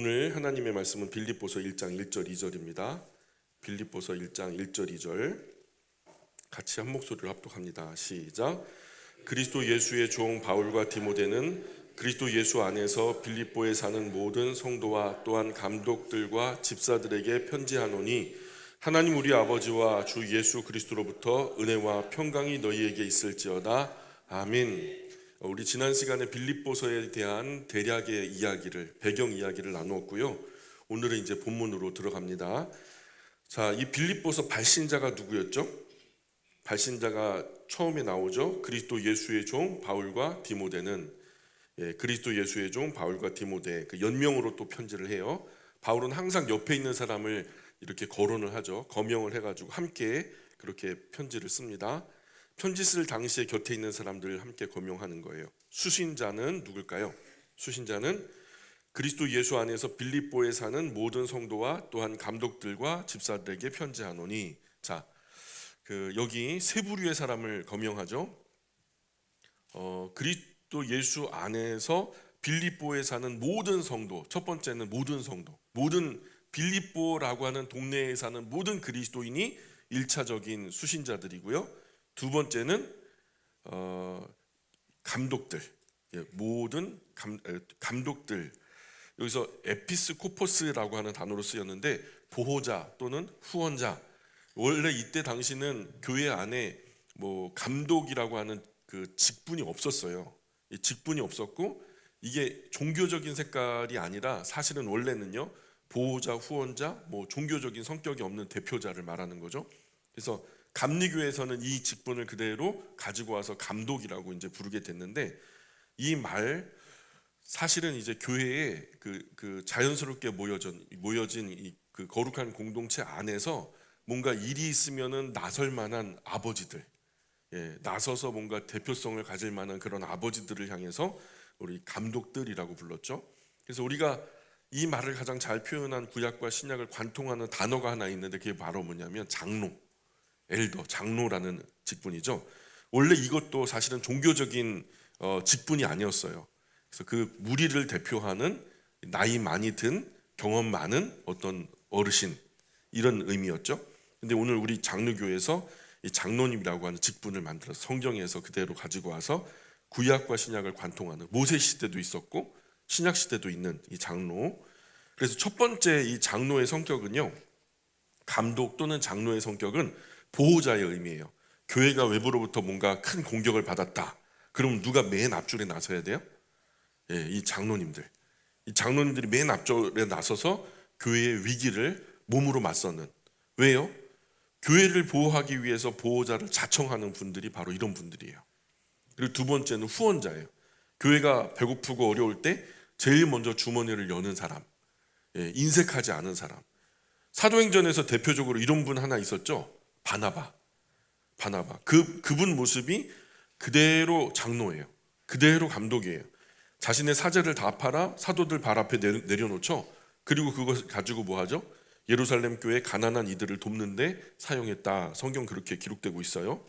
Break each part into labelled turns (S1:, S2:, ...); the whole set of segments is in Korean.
S1: 오늘 하나님의 말씀은 빌립보서 1장 1절 2절입니다. 빌립보서 1장 1절 2절 같이 한 목소리로 합독합니다. 시작. 그리스도 예수의 종 바울과 디모데는 그리스도 예수 안에서 빌립보에 사는 모든 성도와 또한 감독들과 집사들에게 편지하노니 하나님 우리 아버지와 주 예수 그리스도로부터 은혜와 평강이 너희에게 있을지어다. 아멘. 우리 지난 시간에 빌립보서에 대한 대략의 이야기를, 배경 이야기를 나누었고요. 오늘은 이제 본문으로 들어갑니다. 자, 이 빌립보서 발신자가 누구였죠? 발신자가 처음에 나오죠. 그리스도 예수의 종 바울과 디모데는, 그리스도 예수의 종 바울과 디모데, 그 연명으로 또 편지를 해요. 바울은 항상 옆에 있는 사람을 이렇게 거론을 하죠. 거명을 해가지고 함께 그렇게 편지를 씁니다. 편지 쓸 당시에 곁에 있는 사람들을 함께 거명하는 거예요. 수신자는 누굴까요? 수신자는 그리스도 예수 안에서 빌립보에 사는 모든 성도와 또한 감독들과 집사들에게 편지하노니. 자, 여기 세 부류의 사람을 거명하죠. 그리스도 예수 안에서 빌립보에 사는 모든 성도. 첫 번째는 모든 성도. 모든 빌립보라고 하는 동네에 사는 모든 그리스도인이 1차적인 수신자들이고요. 두 번째는 감독들, 모든 감독들. 여기서 에피스코포스라고 하는 단어로 쓰였는데 보호자 또는 후원자. 원래 이때 당시는 교회 안에 뭐 감독이라고 하는 그 직분이 없었어요. 이 직분이 없었고 이게 종교적인 색깔이 아니라 사실은 원래는요 보호자, 후원자, 뭐 종교적인 성격이 없는 대표자를 말하는 거죠. 그래서 감리교에서는 이 직분을 그대로 가지고 와서 감독이라고 이제 부르게 됐는데, 이 말 사실은 이제 교회에 그 자연스럽게 모여진 이 그 거룩한 공동체 안에서 뭔가 일이 있으면은 나설 만한 아버지들, 나서서 뭔가 대표성을 가질 만한 그런 아버지들을 향해서 우리 감독들이라고 불렀죠. 그래서 우리가 이 말을 가장 잘 표현한 구약과 신약을 관통하는 단어가 하나 있는데 그게 바로 뭐냐면 장로, 엘더, 장로라는 직분이죠. 원래 이것도 사실은 종교적인 직분이 아니었어요. 그래서 그 무리를 대표하는 나이 많이 든 경험 많은 어떤 어르신, 이런 의미였죠. 근데 오늘 우리 장로교에서 이 장로님이라고 하는 직분을 만들어서 성경에서 그대로 가지고 와서 구약과 신약을 관통하는, 모세 시대도 있었고 신약 시대도 있는 이 장로. 그래서 첫 번째 이 장로의 성격은요, 감독 또는 장로의 성격은 보호자의 의미예요. 교회가 외부로부터 뭔가 큰 공격을 받았다. 그럼 누가 맨 앞줄에 나서야 돼요? 이 장로님들. 이 장로님들이 맨 앞줄에 나서서 교회의 위기를 몸으로 맞서는. 왜요? 교회를 보호하기 위해서 보호자를 자청하는 분들이 바로 이런 분들이에요. 그리고 두 번째는 후원자예요. 교회가 배고프고 어려울 때 제일 먼저 주머니를 여는 사람, 인색하지 않은 사람. 사도행전에서 대표적으로 이런 분 하나 있었죠. 바나바. 그분 모습이 그대로 장로예요. 그대로 감독이에요. 자신의 사제를 다 팔아 사도들 발 앞에 내려놓죠. 그리고 그것을 가지고 뭐 하죠? 예루살렘 교회 가난한 이들을 돕는데 사용했다. 성경 그렇게 기록되고 있어요.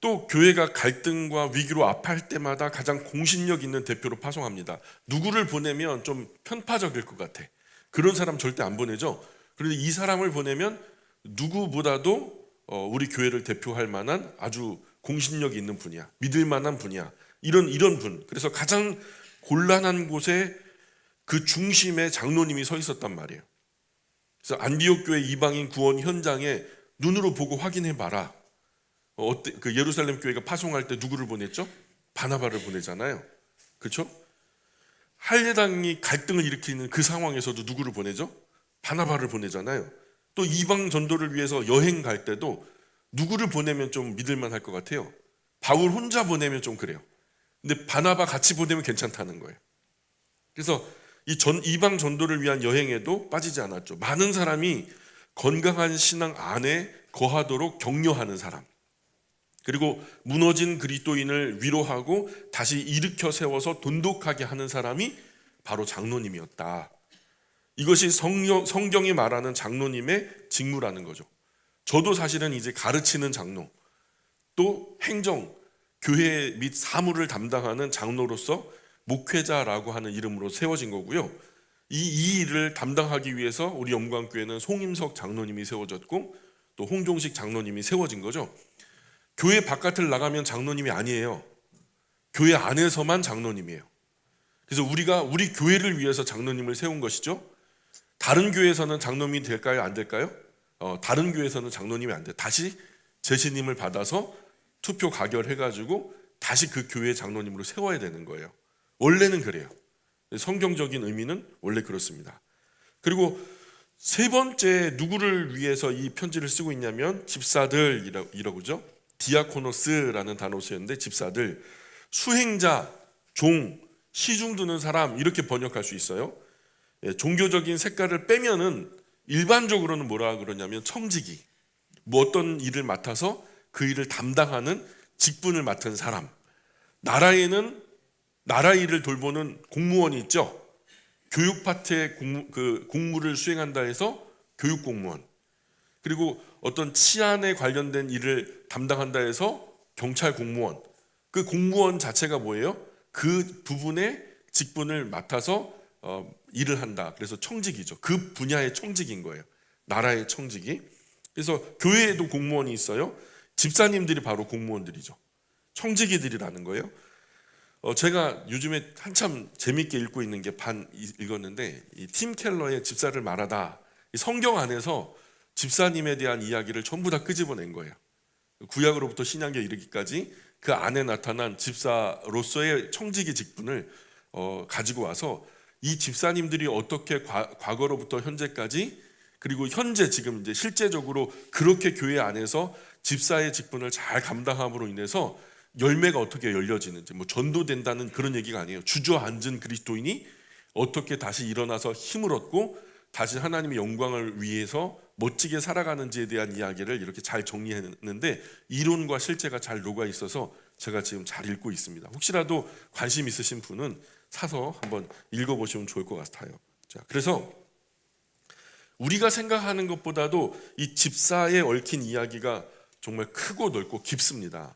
S1: 또 교회가 갈등과 위기로 아파할 때마다 가장 공신력 있는 대표로 파송합니다. 누구를 보내면 좀 편파적일 것 같아. 그런 사람 절대 안 보내죠. 그런데 이 사람을 보내면 누구보다도 우리 교회를 대표할 만한 아주 공신력이 있는 분이야. 믿을 만한 분이야. 이런 분. 그래서 가장 곤란한 곳에 그 중심에 장로님이 서 있었단 말이에요. 그래서 안디옥 교회 이방인 구원 현장에 눈으로 보고 확인해 봐라. 그 예루살렘 교회가 파송할 때 누구를 보냈죠? 바나바를 보내잖아요. 그렇죠? 할례당이 갈등을 일으키는 그 상황에서도 누구를 보내죠? 바나바를 보내잖아요. 또 이방 전도를 위해서 여행 갈 때도 누구를 보내면 좀 믿을만 할 것 같아요? 바울 혼자 보내면 좀 그래요. 근데 바나바 같이 보내면 괜찮다는 거예요. 그래서 이방 전도를 위한 여행에도 빠지지 않았죠. 많은 사람이 건강한 신앙 안에 거하도록 격려하는 사람, 그리고 무너진 그리스도인을 위로하고 다시 일으켜 세워서 돈독하게 하는 사람이 바로 장로님이었다. 이것이 성경이 말하는 장로님의 직무라는 거죠. 저도 사실은 이제 가르치는 장로, 또 행정, 교회 및 사무를 담당하는 장로로서 목회자라고 하는 이름으로 세워진 거고요. 이 일을 담당하기 위해서 우리 영광교회는 송임석 장로님이 세워졌고 또 홍종식 장로님이 세워진 거죠. 교회 바깥을 나가면 장로님이 아니에요. 교회 안에서만 장로님이에요. 그래서 우리가 우리 교회를 위해서 장로님을 세운 것이죠. 다른 교회에서는 장로님이 될까요? 안 될까요? 다른 교회에서는 장로님이 안 돼요. 다시 제신임을 받아서 투표 가결해가지고 다시 그 교회 장로님으로 세워야 되는 거예요. 원래는 그래요. 성경적인 의미는 원래 그렇습니다. 그리고 세 번째 누구를 위해서 이 편지를 쓰고 있냐면 집사들이라고죠. 디아코노스라는 단어 쓰였는데 집사들, 수행자, 종, 시중 드는 사람 이렇게 번역할 수 있어요. 종교적인 색깔을 빼면은 일반적으로는 뭐라 그러냐면 청지기, 뭐 어떤 일을 맡아서 그 일을 담당하는 직분을 맡은 사람. 나라에는 나라 일을 돌보는 공무원이 있죠. 교육 파트의 공무를 수행한다 해서 교육 공무원. 그리고 어떤 치안에 관련된 일을 담당한다 해서 경찰 공무원. 그 공무원 자체가 뭐예요? 그 부분의 직분을 맡아서 일을 한다. 그래서 청직이죠. 그 분야의 청직인 거예요. 나라의 청직이. 그래서 교회에도 공무원이 있어요. 집사님들이 바로 공무원들이죠. 청지기들이라는 거예요. 제가 요즘에 한참 재밌게 읽고 있는 게 반 읽었는데 이 팀 켈러의 집사를 말하다. 성경 안에서 집사님에 대한 이야기를 전부 다 끄집어낸 거예요. 구약으로부터 신약에 이르기까지 그 안에 나타난 집사로서의 청지기 직분을 가지고 와서 이 집사님들이 어떻게 과거로부터 현재까지 그리고 현재 지금 이제 실제적으로 그렇게 교회 안에서 집사의 직분을 잘 감당함으로 인해서 열매가 어떻게 열려지는지, 뭐 전도된다는 그런 얘기가 아니에요. 주저앉은 그리스도인이 어떻게 다시 일어나서 힘을 얻고 다시 하나님의 영광을 위해서 멋지게 살아가는지에 대한 이야기를 이렇게 잘 정리했는데 이론과 실제가 잘 녹아 있어서 제가 지금 잘 읽고 있습니다. 혹시라도 관심 있으신 분은 사서 한번 읽어보시면 좋을 것 같아요. 자, 그래서 우리가 생각하는 것보다도 이 집사에 얽힌 이야기가 정말 크고 넓고 깊습니다.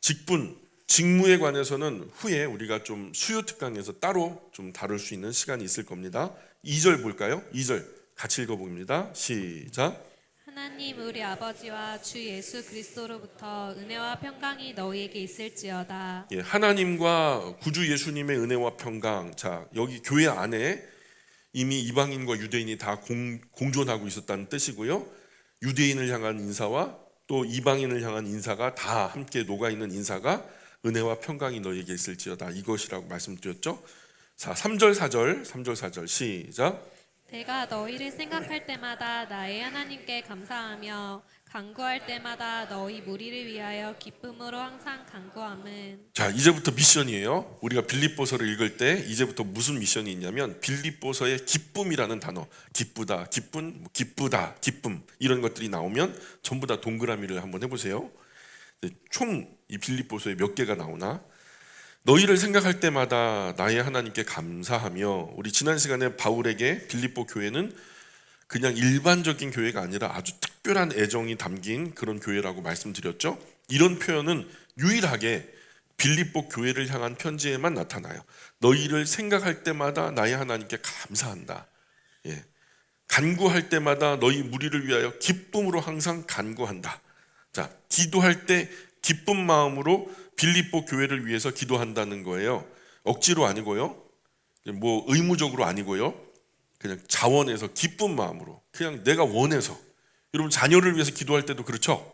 S1: 직분, 직무에 관해서는 후에 우리가 좀 수요 특강에서 따로 좀 다룰 수 있는 시간이 있을 겁니다. 2절 볼까요? 2절 같이 읽어봅니다. 시작.
S2: 하나님 우리 아버지와 주 예수 그리스도로부터 은혜와 평강이 너희에게 있을지어다.
S1: 예, 하나님과 구주 예수님의 은혜와 평강. 자, 여기 교회 안에 이미 이방인과 유대인이 다 공존하고 있었다는 뜻이고요. 유대인을 향한 인사와 또 이방인을 향한 인사가 다 함께 녹아있는 인사가 은혜와 평강이 너희에게 있을지어다 이것이라고 말씀드렸죠. 자, 3절 4절 시작.
S2: 내가 너희를 생각할 때마다 나의 하나님께 감사하며 간구할 때마다 너희 무리를 위하여 기쁨으로 항상 간구함은.
S1: 자, 이제부터 미션이에요. 우리가 빌립보서를 읽을 때 이제부터 무슨 미션이 있냐면 빌립보서의 기쁨이라는 단어, 기쁘다, 기쁨, 기쁘다, 기쁨 이런 것들이 나오면 전부 다 동그라미를 한번 해보세요. 총 이 빌립보서에 몇 개가 나오나? 너희를 생각할 때마다 나의 하나님께 감사하며. 우리 지난 시간에 바울에게 빌립보 교회는 그냥 일반적인 교회가 아니라 아주 특별한 애정이 담긴 그런 교회라고 말씀드렸죠. 이런 표현은 유일하게 빌립보 교회를 향한 편지에만 나타나요. 너희를 생각할 때마다 나의 하나님께 감사한다. 예. 간구할 때마다 너희 무리를 위하여 기쁨으로 항상 간구한다. 자, 기도할 때 기쁜 마음으로 빌립보 교회를 위해서 기도한다는 거예요. 억지로 아니고요. 뭐 의무적으로 아니고요. 그냥 자원해서 기쁜 마음으로 그냥 내가 원해서. 여러분 자녀를 위해서 기도할 때도 그렇죠.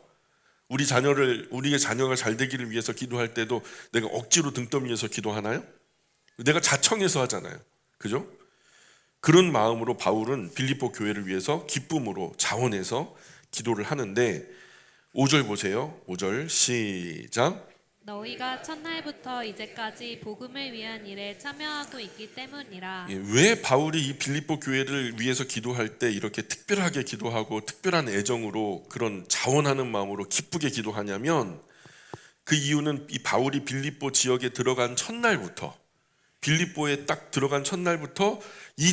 S1: 우리의 자녀가 잘 되기를 위해서 기도할 때도 내가 억지로 등 떠밀려서 기도하나요? 내가 자청해서 하잖아요. 그죠? 그런 마음으로 바울은 빌립보 교회를 위해서 기쁨으로 자원해서 기도를 하는데 5절 보세요. 5절 시작.
S2: 너희가 첫날부터 이제까지 복음을 위한 일에 참여하고 있기 때문이라.
S1: 예, 왜 바울이 이 빌립보 교회를 위해서 기도할 때 이렇게 특별하게 기도하고 특별한 애정으로 그런 자원하는 마음으로 기쁘게 기도하냐면 그 이유는 이 바울이 빌립보 지역에 들어간 첫날부터 빌립보에 딱 들어간 첫날부터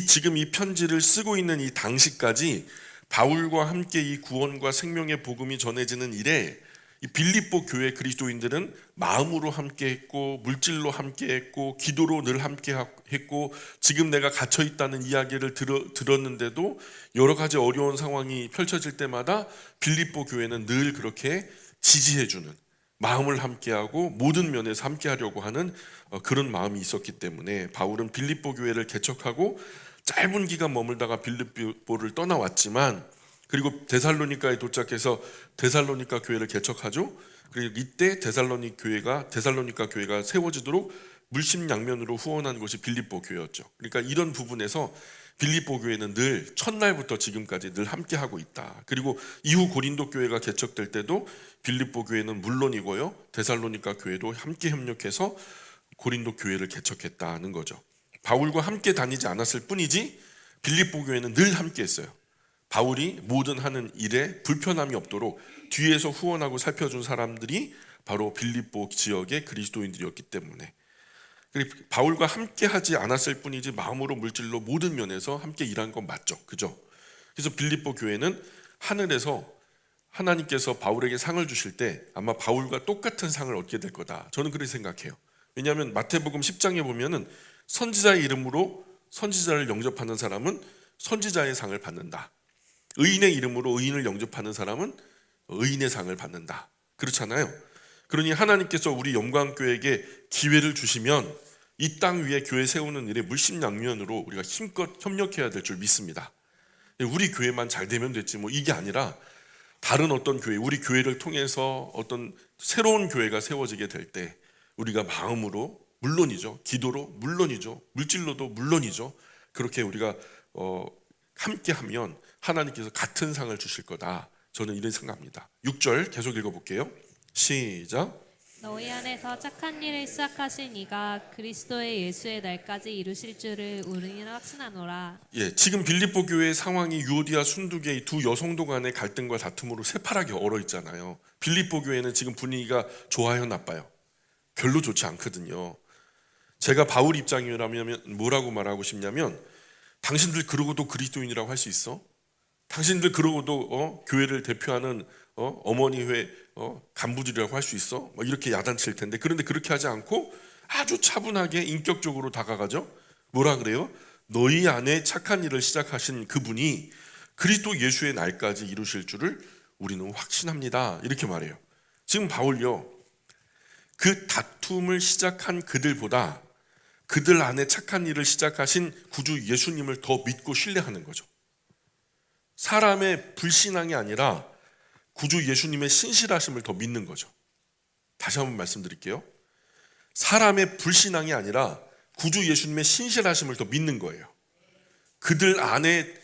S1: 지금 이 편지를 쓰고 있는 이 당시까지 바울과 함께 이 구원과 생명의 복음이 전해지는 일에 이 빌립보 교회 그리스도인들은 마음으로 함께했고 물질로 함께했고 기도로 늘 함께했고 지금 내가 갇혀 있다는 이야기를 들었는데도 여러 가지 어려운 상황이 펼쳐질 때마다 빌립보 교회는 늘 그렇게 지지해주는, 마음을 함께하고 모든 면에서 함께하려고 하는 그런 마음이 있었기 때문에 바울은 빌립보 교회를 개척하고 짧은 기간 머물다가 빌립보를 떠나왔지만, 그리고 데살로니가에 도착해서 데살로니가 교회를 개척하죠. 그리고 이때 데살로니가 교회가 세워지도록 물심양면으로 후원한 것이 빌립보 교회였죠. 그러니까 이런 부분에서 빌립보 교회는 늘 첫날부터 지금까지 늘 함께하고 있다. 그리고 이후 고린도 교회가 개척될 때도 빌립보 교회는 물론이고요, 데살로니가 교회도 함께 협력해서 고린도 교회를 개척했다는 거죠. 바울과 함께 다니지 않았을 뿐이지 빌립보 교회는 늘 함께했어요. 바울이 모든 하는 일에 불편함이 없도록 뒤에서 후원하고 살펴준 사람들이 바로 빌립보 지역의 그리스도인들이었기 때문에, 바울과 함께 하지 않았을 뿐이지 마음으로 물질로 모든 면에서 함께 일한 건 맞죠, 그죠? 그래서 빌립보 교회는 하늘에서 하나님께서 바울에게 상을 주실 때 아마 바울과 똑같은 상을 얻게 될 거다, 저는 그렇게 생각해요. 왜냐하면 마태복음 10장에 보면은 선지자의 이름으로 선지자를 영접하는 사람은 선지자의 상을 받는다, 의인의 이름으로 의인을 영접하는 사람은 의인의 상을 받는다, 그렇잖아요. 그러니 하나님께서 우리 영광교회에게 기회를 주시면 이 땅 위에 교회 세우는 일에 물심양면으로 우리가 힘껏 협력해야 될 줄 믿습니다. 우리 교회만 잘 되면 됐지 뭐 이게 아니라 다른 어떤 교회, 우리 교회를 통해서 어떤 새로운 교회가 세워지게 될 때 우리가 마음으로 물론이죠, 기도로 물론이죠, 물질로도 물론이죠, 그렇게 우리가 함께하면 하나님께서 같은 상을 주실 거다, 저는 이런 생각합니다. 6절 계속 읽어볼게요. 시작.
S2: 너희 안에서 착한 일을 시작하신 이가 그리스도의 예수의 날까지 이루실 줄을 우리는 확신하노라.
S1: 예, 지금 빌립보 교회의 상황이 유오디아 순두계 두 여성도 간의 갈등과 다툼으로 새파랗게 얼어 있잖아요. 빌립보 교회는 지금 분위기가 좋아요, 나빠요? 별로 좋지 않거든요. 제가 바울 입장이라면 뭐라고 말하고 싶냐면, 당신들 그러고도 그리스도인이라고 할 수 있어? 당신들 그러고도 교회를 대표하는 어머니회 간부들이라고 할 수 있어? 이렇게 야단칠 텐데, 그런데 그렇게 하지 않고 아주 차분하게 인격적으로 다가가죠. 뭐라 그래요? 너희 안에 착한 일을 시작하신 그분이 그리스도 예수의 날까지 이루실 줄을 우리는 확신합니다, 이렇게 말해요. 지금 바울요, 그 다툼을 시작한 그들보다 그들 안에 착한 일을 시작하신 구주 예수님을 더 믿고 신뢰하는 거죠. 사람의 불신앙이 아니라 구주 예수님의 신실하심을 더 믿는 거죠. 다시 한번 말씀드릴게요. 사람의 불신앙이 아니라 구주 예수님의 신실하심을 더 믿는 거예요. 그들 안에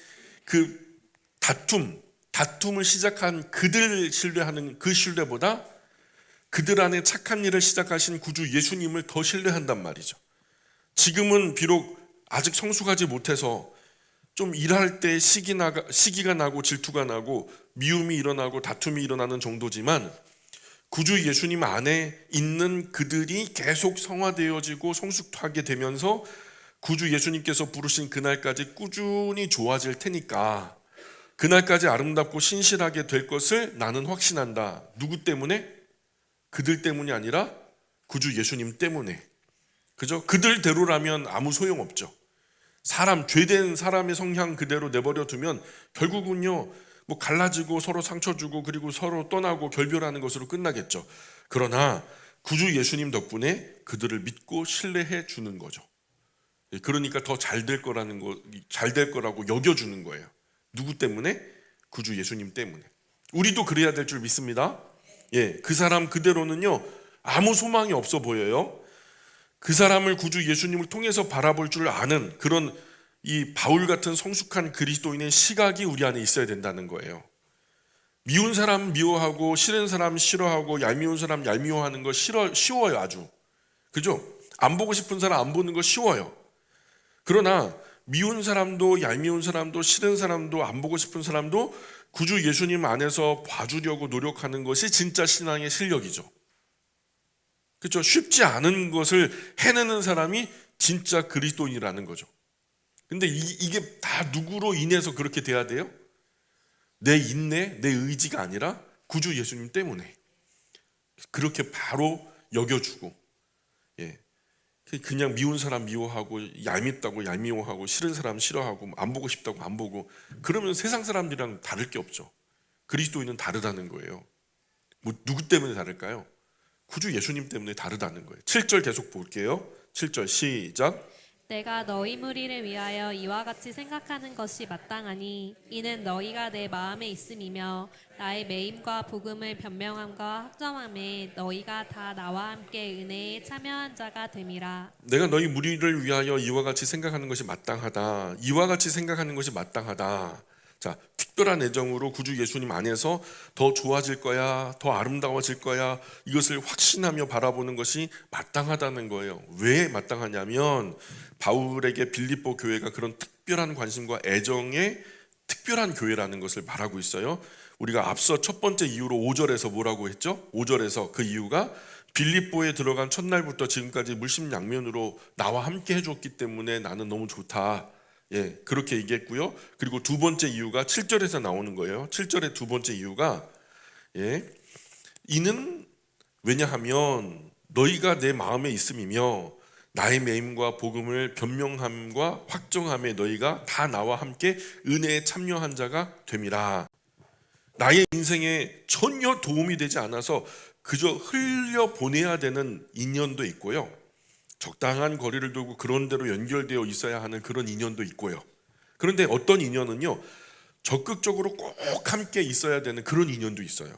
S1: 그 다툼을 시작한 그들을 신뢰하는 그 신뢰보다 그들 안에 착한 일을 시작하신 구주 예수님을 더 신뢰한단 말이죠. 지금은 비록 아직 성숙하지 못해서 좀 일할 때 시기가 나고 질투가 나고 미움이 일어나고 다툼이 일어나는 정도지만, 구주 예수님 안에 있는 그들이 계속 성화되어지고 성숙하게 되면서 구주 예수님께서 부르신 그날까지 꾸준히 좋아질 테니까 그날까지 아름답고 신실하게 될 것을 나는 확신한다. 누구 때문에? 그들 때문이 아니라 구주 예수님 때문에. 그죠? 그들대로라면 아무 소용없죠. 죄된 사람의 성향 그대로 내버려 두면 결국은요, 뭐 갈라지고 서로 상처 주고 그리고 서로 떠나고 결별하는 것으로 끝나겠죠. 그러나 구주 예수님 덕분에 그들을 믿고 신뢰해 주는 거죠. 그러니까 더 잘 될 거라고 여겨주는 거예요. 누구 때문에? 구주 예수님 때문에. 우리도 그래야 될 줄 믿습니다. 예, 그 사람 그대로는요 아무 소망이 없어 보여요. 그 사람을 구주 예수님을 통해서 바라볼 줄 아는 그런 이 바울 같은 성숙한 그리스도인의 시각이 우리 안에 있어야 된다는 거예요. 미운 사람 미워하고 싫은 사람 싫어하고 얄미운 사람 얄미워하는 거 쉬워요, 아주. 그죠? 안 보고 싶은 사람 안 보는 거 쉬워요. 그러나 미운 사람도 얄미운 사람도 싫은 사람도 안 보고 싶은 사람도 구주 예수님 안에서 봐주려고 노력하는 것이 진짜 신앙의 실력이죠. 그렇죠? 쉽지 않은 것을 해내는 사람이 진짜 그리스도인이라는 거죠. 근데 이게 다 누구로 인해서 그렇게 돼야 돼요? 내 인내, 내 의지가 아니라 구주 예수님 때문에. 그렇게 바로 여겨주고, 예, 그냥 미운 사람 미워하고 얄밉다고 얄미워하고 싫은 사람 싫어하고 안 보고 싶다고 안 보고, 그러면 세상 사람들이랑 다를 게 없죠. 그리스도인은 다르다는 거예요. 뭐 누구 때문에 다를까요? 구주 예수님 때문에 다르다는 거예요. 7절 계속 볼게요. 7절 시작.
S2: 내가 너희 무리를 위하여 이와 같이 생각하는 것이 마땅하니 이는 너희가 내 마음에 있음이며 나의 매임과 복음을 변명함과 확정함에 너희가 다 나와 함께 은혜에 참여한 자가 됨이라.
S1: 내가 너희 무리를 위하여 이와 같이 생각하는 것이 마땅하다. 이와 같이 생각하는 것이 마땅하다. 자, 특별한 애정으로 구주 예수님 안에서 더 좋아질 거야, 더 아름다워질 거야, 이것을 확신하며 바라보는 것이 마땅하다는 거예요. 왜 마땅하냐면 바울에게 빌립보 교회가 그런 특별한 관심과 애정의 특별한 교회라는 것을 말하고 있어요. 우리가 앞서 첫 번째 이유로 5절에서 뭐라고 했죠? 5절에서 그 이유가 빌립보에 들어간 첫날부터 지금까지 물심양면으로 나와 함께 해줬기 때문에 나는 너무 좋다. 예, 그렇게 얘기했고요. 그리고 두 번째 이유가 7절에서 나오는 거예요. 7절의 두 번째 이유가, 예, 이는 왜냐하면 너희가 내 마음에 있음이며 나의 매임과 복음을 변명함과 확정함에 너희가 다 나와 함께 은혜에 참여한 자가 됨이라. 나의 인생에 전혀 도움이 되지 않아서 그저 흘려 보내야 되는 인연도 있고요. 적당한 거리를 두고 그런 대로 연결되어 있어야 하는 그런 인연도 있고요. 그런데 어떤 인연은요, 적극적으로 꼭 함께 있어야 되는 그런 인연도 있어요.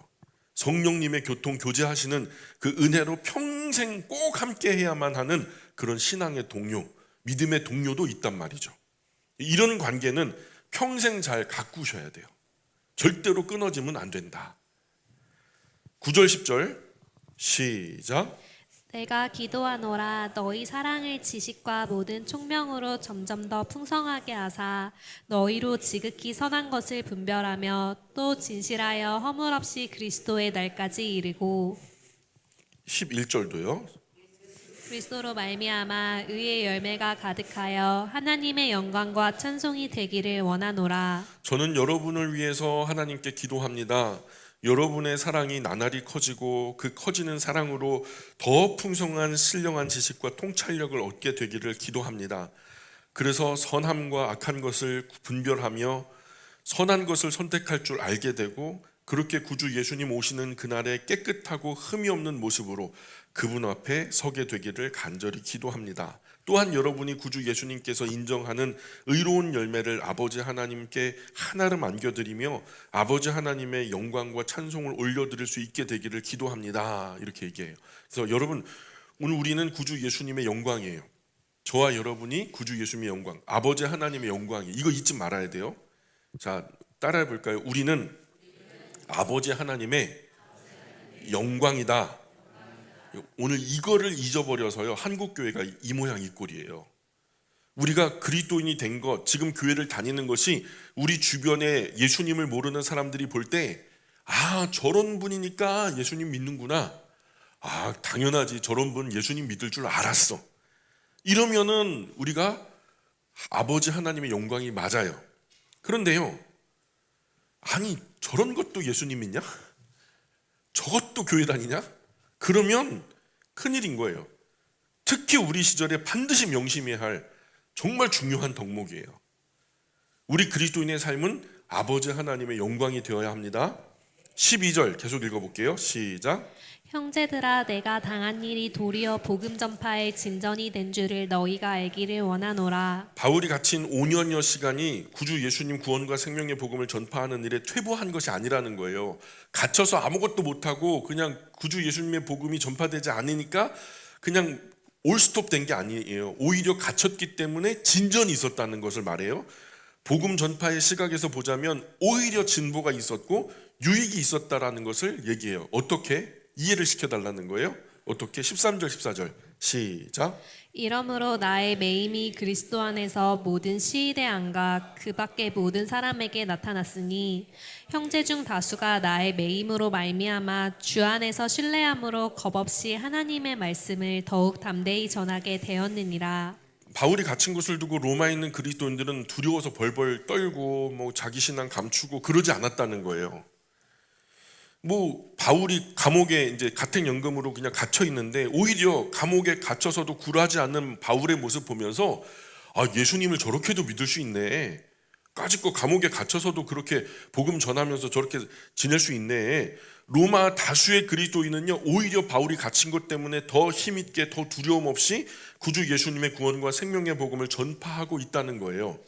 S1: 성령님의 교통 교제하시는 그 은혜로 평생 꼭 함께 해야만 하는 그런 신앙의 동료, 믿음의 동료도 있단 말이죠. 이런 관계는 평생 잘 가꾸셔야 돼요. 절대로 끊어지면 안 된다. 9절 10절 시작.
S2: 내가 기도하노라 너희 사랑을 지식과 모든 총명으로 점점 더 풍성하게 하사 너희로 지극히 선한 것을 분별하며 또 진실하여 허물 없이 그리스도의 날까지 이르고
S1: 11절도요.
S2: 그리스도로 말미암아 의의 열매가 가득하여 하나님의 영광과 찬송이 되기를 원하노라.
S1: 저는 여러분을 위해서 하나님께 기도합니다. 여러분의 사랑이 나날이 커지고 그 커지는 사랑으로 더 풍성한 신령한 지식과 통찰력을 얻게 되기를 기도합니다. 그래서 선함과 악한 것을 분별하며 선한 것을 선택할 줄 알게 되고, 그렇게 구주 예수님 오시는 그날에 깨끗하고 흠이 없는 모습으로 그분 앞에 서게 되기를 간절히 기도합니다. 또한 여러분이 구주 예수님께서 인정하는 의로운 열매를 아버지 하나님께 하나름 안겨드리며 아버지 하나님의 영광과 찬송을 올려드릴 수 있게 되기를 기도합니다. 이렇게 얘기해요. 그래서 여러분, 오늘 우리는 구주 예수님의 영광이에요. 저와 여러분이 구주 예수님의 영광, 아버지 하나님의 영광이에요. 이거 잊지 말아야 돼요. 자, 따라해 볼까요? 우리는 아버지 하나님의 영광이다. 오늘 이거를 잊어버려서요, 한국 교회가 이 모양 이 꼴이에요. 우리가 그리스도인이 된 것, 지금 교회를 다니는 것이 우리 주변에 예수님을 모르는 사람들이 볼 때, 아, 저런 분이니까 예수님 믿는구나. 아, 당연하지, 저런 분 예수님 믿을 줄 알았어. 이러면은 우리가 아버지 하나님의 영광이 맞아요. 그런데요, 아니 저런 것도 예수님 믿냐? 저것도 교회 다니냐? 그러면 큰일인 거예요. 특히 우리 시절에 반드시 명심해야 할 정말 중요한 덕목이에요. 우리 그리스도인의 삶은 아버지 하나님의 영광이 되어야 합니다. 12절 계속 읽어볼게요. 시작.
S2: 형제들아 내가 당한 일이 도리어 복음 전파의 진전이 된 줄을 너희가 알기를 원하노라.
S1: 바울이 갇힌 5년여 시간이 구주 예수님 구원과 생명의 복음을 전파하는 일에 퇴보한 것이 아니라는 거예요. 갇혀서 아무것도 못하고 그냥 구주 예수님의 복음이 전파되지 않으니까 그냥 올스톱 된 게 아니에요. 오히려 갇혔기 때문에 진전이 있었다는 것을 말해요. 복음 전파의 시각에서 보자면 오히려 진보가 있었고 유익이 있었다라는 것을 얘기해요. 어떻게? 이해를 시켜달라는 거예요. 어떻게? 13절 14절 시작.
S2: 이러므로 나의 매임이 그리스도 안에서 모든 시일에 안가 그 밖에 모든 사람에게 나타났으니 형제 중 다수가 나의 매임으로 말미암아 주 안에서 신뢰함으로 겁없이 하나님의 말씀을 더욱 담대히 전하게 되었느니라.
S1: 바울이 갇힌 것을 두고 로마에 있는 그리스도인들은 두려워서 벌벌 떨고 뭐 자기 신앙 감추고 그러지 않았다는 거예요. 뭐 바울이 감옥에 이제 가택연금으로 그냥 갇혀 있는데 오히려 감옥에 갇혀서도 굴하지 않는 바울의 모습 보면서 아, 예수님을 저렇게도 믿을 수 있네. 까짓거 감옥에 갇혀서도 그렇게 복음 전하면서 저렇게 지낼 수 있네. 로마 다수의 그리스도인은요, 오히려 바울이 갇힌 것 때문에 더 힘있게, 더 두려움 없이 구주 예수님의 구원과 생명의 복음을 전파하고 있다는 거예요.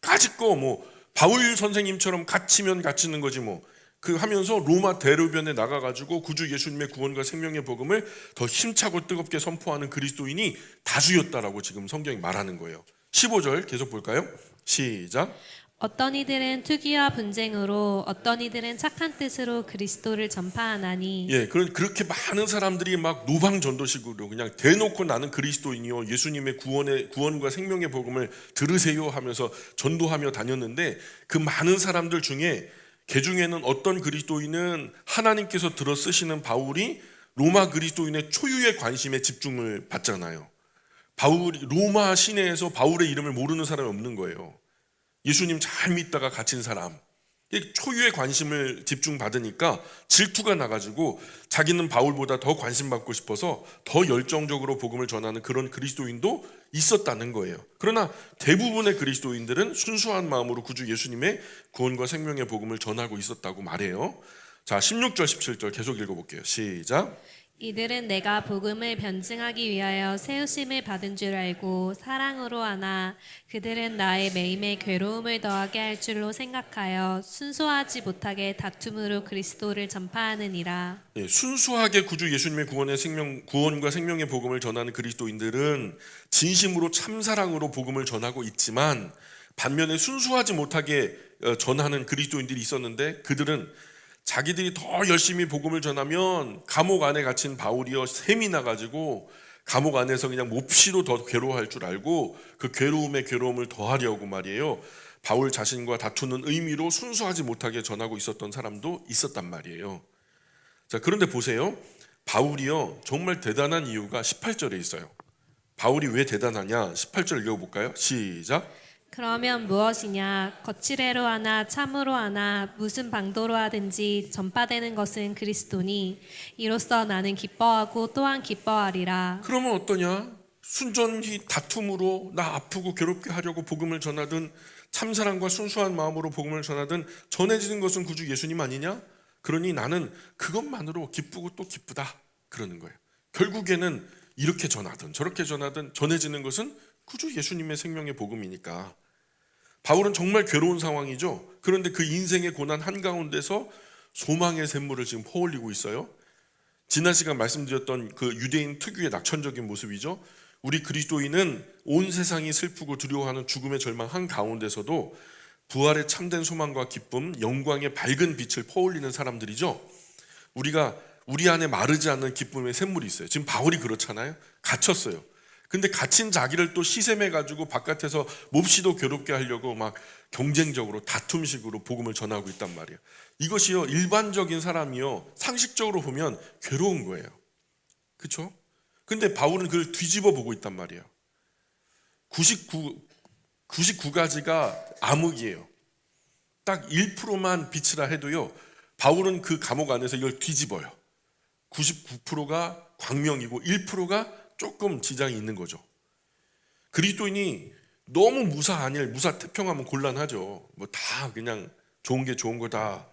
S1: 까짓거 뭐 바울 선생님처럼 갇히면 갇히는 거지 뭐. 그 하면서 로마 대로변에 나가가지고 구주 예수님의 구원과 생명의 복음을 더 힘차고 뜨겁게 선포하는 그리스도인이 다수였다라고 지금 성경이 말하는 거예요. 15절 계속 볼까요? 시작.
S2: 어떤 이들은 투기와 분쟁으로 어떤 이들은 착한 뜻으로 그리스도를 전파하나니
S1: 예, 그렇게 많은 사람들이 막 노방 전도식으로 그냥 대놓고 나는 그리스도인이요, 예수님의 구원과 생명의 복음을 들으세요 하면서 전도하며 다녔는데 그 많은 사람들 중에 그 중에는 어떤 그리스도인은 하나님께서 들어 쓰시는 바울이 로마 그리스도인의 초유의 관심에 집중을 받잖아요. 바울이 로마 시내에서 바울의 이름을 모르는 사람이 없는 거예요. 예수님 잘 믿다가 갇힌 사람, 초유의 관심을 집중받으니까 질투가 나가지고 자기는 바울보다 더 관심 받고 싶어서 더 열정적으로 복음을 전하는 그런 그리스도인도 있었다는 거예요. 그러나 대부분의 그리스도인들은 순수한 마음으로 구주 예수님의 구원과 생명의 복음을 전하고 있었다고 말해요. 자, 16절 17절 계속 읽어볼게요. 시작.
S2: 이들은 내가 복음을 변증하기 위하여 세우심을 받은 줄 알고 사랑으로 하나 그들은 나의 매임에 괴로움을 더하게 할 줄로 생각하여 순수하지 못하게 다툼으로 그리스도를 전파하느니라.
S1: 예, 순수하게 구주 예수님의 구원과 생명의 복음을 전하는 그리스도인들은 진심으로 참사랑으로 복음을 전하고 있지만 반면에 순수하지 못하게 전하는 그리스도인들이 있었는데 그들은 자기들이 더 열심히 복음을 전하면 감옥 안에 갇힌 바울이여 샘이 나가지고 감옥 안에서 그냥 몹시도 더 괴로워할 줄 알고 그 괴로움에 괴로움을 더하려고 말이에요, 바울 자신과 다투는 의미로 순수하지 못하게 전하고 있었던 사람도 있었단 말이에요. 자, 그런데 보세요, 바울이요 정말 대단한 이유가 18절에 있어요. 바울이 왜 대단하냐? 18절 읽어볼까요? 시작.
S2: 그러면 무엇이냐? 거칠애로 하나 참으로 하나 무슨 방도로 하든지 전파되는 것은 그리스도니 이로써 나는 기뻐하고 또한 기뻐하리라.
S1: 그러면 어떠냐? 순전히 다툼으로 나 아프고 괴롭게 하려고 복음을 전하든 참사랑과 순수한 마음으로 복음을 전하든 전해지는 것은 구주 예수님 아니냐? 그러니 나는 그것만으로 기쁘고 또 기쁘다 그러는 거예요. 결국에는 이렇게 전하든 저렇게 전하든 전해지는 것은 구주 예수님의 생명의 복음이니까. 바울은 정말 괴로운 상황이죠. 그런데 그 인생의 고난 한가운데서 소망의 샘물을 지금 퍼올리고 있어요. 지난 시간 말씀드렸던 그 유대인 특유의 낙천적인 모습이죠. 우리 그리스도인은 온 세상이 슬프고 두려워하는 죽음의 절망 한가운데서도 부활의 참된 소망과 기쁨, 영광의 밝은 빛을 퍼올리는 사람들이죠. 우리가 우리 안에 마르지 않는 기쁨의 샘물이 있어요. 지금 바울이 그렇잖아요. 갇혔어요. 근데 갇힌 자기를 또 시샘해가지고 바깥에서 몹시도 괴롭게 하려고 막 경쟁적으로 다툼식으로 복음을 전하고 있단 말이에요. 이것이요 일반적인 사람이요 상식적으로 보면 괴로운 거예요. 그렇죠? 근데 바울은 그걸 뒤집어 보고 있단 말이에요. 99가지가 암흑이에요. 딱 1%만 빛이라 해도요 바울은 그 감옥 안에서 이걸 뒤집어요. 99%가 광명이고 1%가 조금 지장이 있는 거죠. 그리스도인이 너무 무사태평하면 곤란하죠. 뭐 다 그냥 좋은 게 좋은 거다.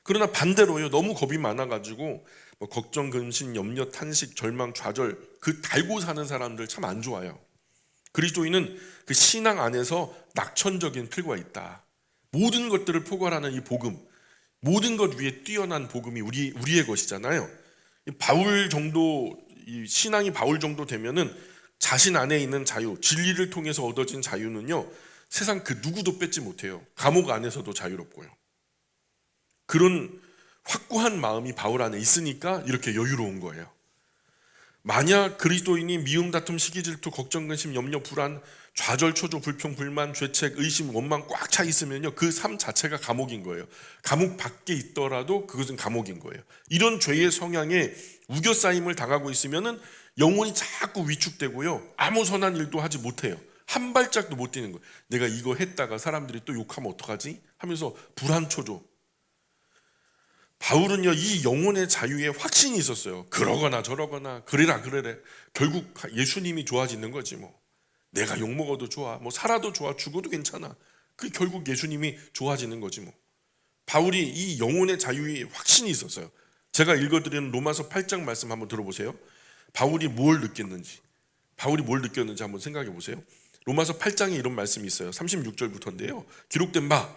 S1: 그러나 반대로요, 너무 겁이 많아가지고 뭐 걱정, 근심, 염려, 탄식, 절망, 좌절 그 달고 사는 사람들 참 안 좋아요. 그리스도인은 그 신앙 안에서 낙천적인 필과 있다. 모든 것들을 포괄하는 이 복음, 모든 것 위에 뛰어난 복음이 우리의 것이잖아요. 바울 정도, 이 신앙이 바울 정도 되면은 자신 안에 있는 자유, 진리를 통해서 얻어진 자유는요 세상 그 누구도 뺏지 못해요. 감옥 안에서도 자유롭고요. 그런 확고한 마음이 바울 안에 있으니까 이렇게 여유로운 거예요. 만약 그리스도인이 미움, 다툼, 시기, 질투, 걱정, 근심, 염려, 불안, 좌절, 초조, 불평, 불만, 죄책, 의심, 원망 꽉 차 있으면요 그 삶 자체가 감옥인 거예요. 감옥 밖에 있더라도 그것은 감옥인 거예요. 이런 죄의 성향에 우겨싸임을 당하고 있으면은 영혼이 자꾸 위축되고요 아무 선한 일도 하지 못해요. 한 발짝도 못 뛰는 거예요. 내가 이거 했다가 사람들이 또 욕하면 어떡하지? 하면서 불안, 초조. 바울은요, 이 영혼의 자유에 확신이 있었어요. 그러거나 저러거나 그래라 그래래. 결국 예수님이 좋아지는 거지 뭐. 내가 욕먹어도 좋아, 뭐 살아도 좋아, 죽어도 괜찮아. 그 결국 예수님이 좋아지는 거지 뭐. 바울이 이 영혼의 자유에 확신이 있었어요. 제가 읽어드리는 로마서 8장 말씀 한번 들어보세요. 바울이 뭘 느꼈는지 한번 생각해 보세요. 로마서 8장에 이런 말씀이 있어요. 36절부터인데요. 기록된 바